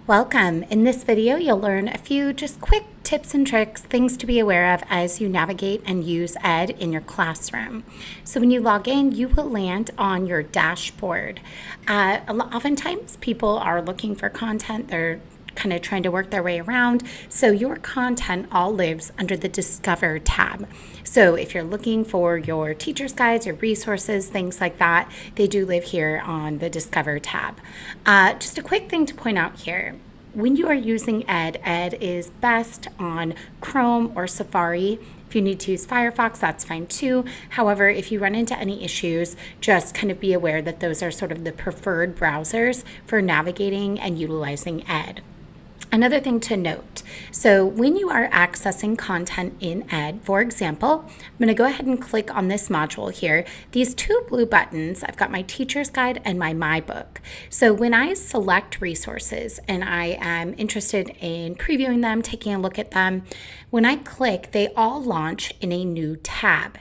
Welcome. In this video, you'll learn a few just quick tips and tricks, things to be aware of as you navigate and use Ed in your classroom. So when you log in, you will land on your dashboard. Oftentimes, people are looking for content. They're kind of trying to work their way around. So your content all lives under the Discover tab. So if you're looking for your teacher's guides, your resources, things like that, they do live here on the Discover tab. Just a quick thing to point out here. When you are using Ed is best on Chrome or Safari. If you need to use Firefox, that's fine too. However, if you run into any issues, just kind of be aware that those are sort of the preferred browsers for navigating and utilizing Ed. Another thing to note, so when you are accessing content in Ed, for example, I'm going to go ahead and click on this module here. These two blue buttons, I've got my teacher's guide and my book. So when I select resources and I am interested in previewing them, taking a look at them, when I click, they all launch in a new tab.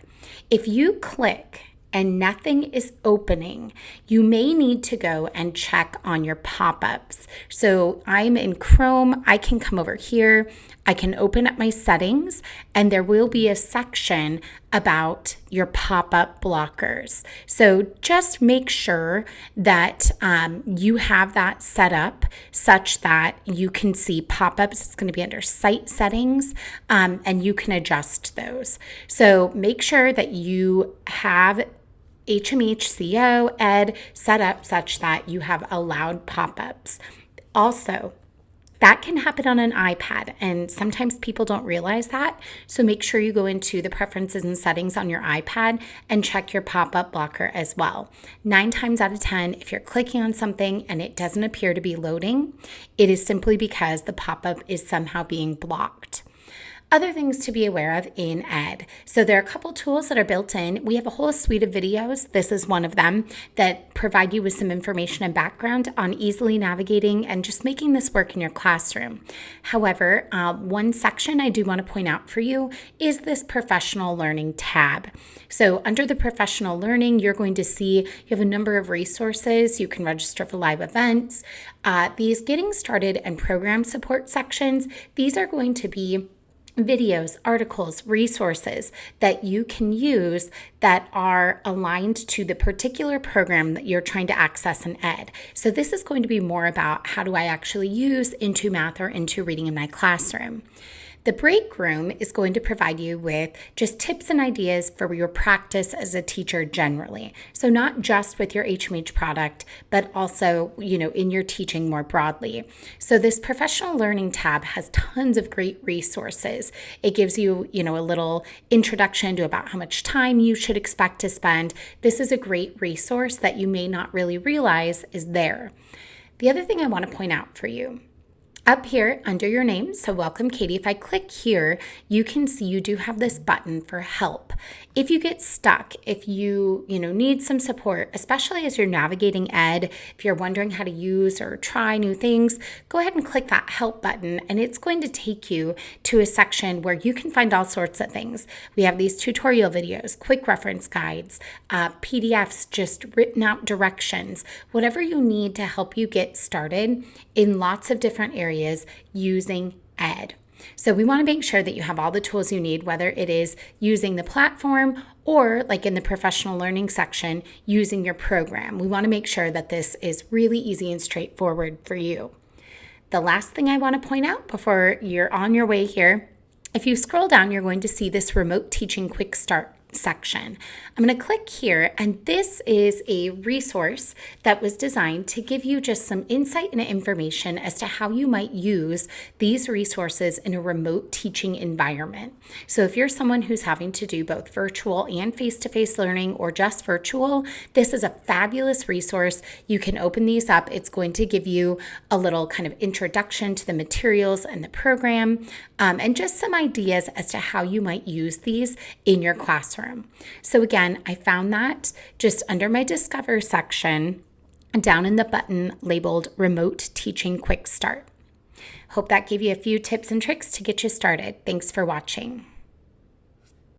If you click and nothing is opening, you may need to go and check on your pop-ups. So I'm in Chrome, I can come over here, I can open up my settings, and there will be a section about your pop-up blockers. So just make sure that you have that set up such that you can see pop-ups. It's going to be under site settings, and you can adjust those. So make sure that you have HMHCO Ed set up such that you have allowed pop-ups. Also, that can happen on an iPad, and sometimes people don't realize that. So make sure you go into the preferences and settings on your iPad and check your pop-up blocker as well. 9 times out of 10, if you're clicking on something and it doesn't appear to be loading, it is simply because the pop-up is somehow being blocked. Other things to be aware of in Ed. So there are a couple tools that are built in. We have a whole suite of videos. This is one of them that provide you with some information and background on easily navigating and just making this work in your classroom. However, one section I do want to point out for you is this professional learning tab. So under the professional learning, you're going to see you have a number of resources. You can register for live events. These getting started and program support sections, these are going to be videos, articles, resources that you can use that are aligned to the particular program that you're trying to access in Ed. So this is going to be more about how do I actually use Into Math or Into Reading in my classroom. The break room is going to provide you with just tips and ideas for your practice as a teacher generally. So not just with your HMH product, but also, in your teaching more broadly. So this professional learning tab has tons of great resources. It gives you, a little introduction to about how much time you should expect to spend. This is a great resource that you may not really realize is there. The other thing I want to point out for you, up here under your name, so welcome Katie, if I click here, you can see you do have this button for help. If you get stuck, if you need some support, especially as you're navigating Ed, if you're wondering how to use or try new things, go ahead and click that help button and it's going to take you to a section where you can find all sorts of things. We have these tutorial videos, quick reference guides, PDFs, just written out directions, whatever you need to help you get started in lots of different areas using Ed. So we want to make sure that you have all the tools you need, whether it is using the platform or like in the professional learning section, using your program. We want to make sure that this is really easy and straightforward for you. The last thing I want to point out before you're on your way here, if you scroll down, you're going to see this remote teaching quick start section. I'm going to click here, and this is a resource that was designed to give you just some insight and information as to how you might use these resources in a remote teaching environment. So if you're someone who's having to do both virtual and face-to-face learning or just virtual, this is a fabulous resource. You can open these up. It's going to give you a little kind of introduction to the materials and the program, and just some ideas as to how you might use these in your classroom. So again, I found that just under my Discover section, down in the button labeled Remote Teaching Quick Start. Hope that gave you a few tips and tricks to get you started. Thanks for watching.